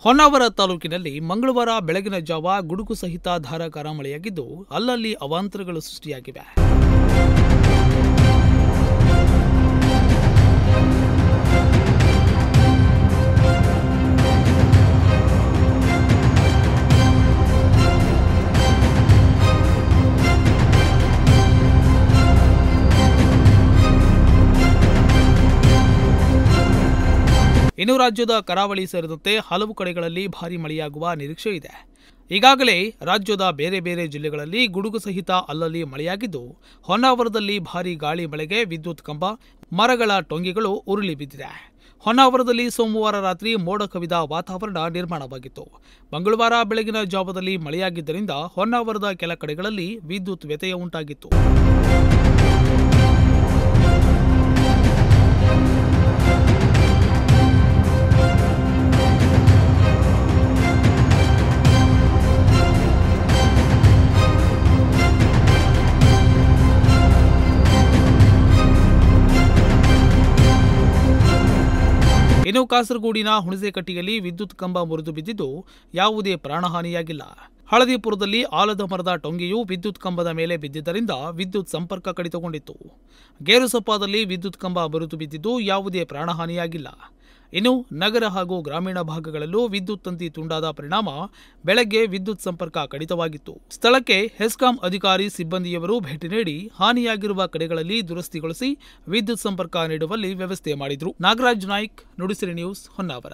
ಹೊನ್ನಾವರ ತಾಲೂಕಿನಲ್ಲಿ ಮಂಗಳವಾರ ಬೆಳಗಿನ ಜಾವ ಗುಡುಗು ಸಹಿತ ಧಾರಾಕಾರ ಮಳೆಯಾಗಿದ್ದು ಅಲ್ಲಲ್ಲಿ ಅವಾಂತರಗಳು ಸೃಷ್ಟಿಯಾಗಿವೆ. ಇನ್ನು ರಾಜ್ಯದ ಕರಾವಳಿ ಸೇರಿದಂತೆ ಹಲವು ಕಡೆಗಳಲ್ಲಿ ಭಾರೀ ಮಳೆಯಾಗುವ ನಿರೀಕ್ಷೆ ಇದೆ. ಈಗಾಗಲೇ ರಾಜ್ಯದ ಬೇರೆ ಬೇರೆ ಜಿಲ್ಲೆಗಳಲ್ಲಿ ಗುಡುಗು ಸಹಿತ ಅಲ್ಲಲ್ಲಿ ಮಳೆಯಾಗಿದ್ದು, ಹೊನ್ನಾವರದಲ್ಲಿ ಭಾರೀ ಗಾಳಿ ಮಳೆಗೆ ವಿದ್ಯುತ್ ಕಂಬ, ಮರಗಳ ಟೊಂಗಿಗಳು ಉರುಳಿ ಬಿದ್ದಿದೆ. ಹೊನ್ನಾವರದಲ್ಲಿ ಸೋಮವಾರ ರಾತ್ರಿ ಮೋಡ ಕವಿದ ವಾತಾವರಣ ನಿರ್ಮಾಣವಾಗಿತ್ತು. ಮಂಗಳವಾರ ಬೆಳಗಿನ ಜಾವದಲ್ಲಿ ಮಳೆಯಾಗಿದ್ದರಿಂದ ಹೊನ್ನಾವರದ ಕೆಲ ಕಡೆಗಳಲ್ಲಿ ವಿದ್ಯುತ್ ವ್ಯತ್ಯಯ ಉಂಟಾಗಿತ್ತು. ಇನ್ನು ಕಾಸರಗೋಡಿನ ಹುಣಸೆಕಟ್ಟಿಯಲ್ಲಿ ವಿದ್ಯುತ್ ಕಂಬ ಮುರಿದು ಬಿದ್ದಿದ್ದು ಯಾವುದೇ ಪ್ರಾಣಹಾನಿಯಾಗಿಲ್ಲ. ಹಳದಿಪುರದಲ್ಲಿ ಆಲದ ಮರದ ಟೊಂಗಿಯು ವಿದ್ಯುತ್ ಕಂಬದ ಮೇಲೆ ಬಿದ್ದಿದ್ದರಿಂದ ವಿದ್ಯುತ್ ಸಂಪರ್ಕ ಕಡಿತಗೊಂಡಿತ್ತು. ಗೇರುಸೊಪ್ಪಾದಲ್ಲಿ ವಿದ್ಯುತ್ ಕಂಬ ಮುರಿದು ಬಿದ್ದಿದ್ದು ಯಾವುದೇ ಪ್ರಾಣಹಾನಿಯಾಗಿಲ್ಲ. ಇನ್ನು ನಗರ ಹಾಗೂ ಗ್ರಾಮೀಣ ಭಾಗಗಳಲ್ಲೂ ವಿದ್ಯುತ್ ತಂತಿ ತುಂಡಾದ ಪರಿಣಾಮ ಬೆಳಗ್ಗೆ ವಿದ್ಯುತ್ ಸಂಪರ್ಕ ಕಡಿತವಾಗಿತ್ತು. ಸ್ಥಳಕ್ಕೆ ಹೆಸ್ಕಾಂ ಅಧಿಕಾರಿ ಸಿಬ್ಬಂದಿಯವರು ಭೇಟಿ ನೀಡಿ ಹಾನಿಯಾಗಿರುವ ಕಡೆಗಳಲ್ಲಿ ದುರಸ್ತಿಗೊಳಿಸಿ ವಿದ್ಯುತ್ ಸಂಪರ್ಕ ನೀಡುವಲ್ಲಿ ವ್ಯವಸ್ಥೆ ಮಾಡಿದರು. ನಾಗರಾಜ್ ನಾಯ್ಕ್, ನುಡಿಸಿರಿ ನ್ಯೂಸ್, ಹೊನ್ನಾವರ.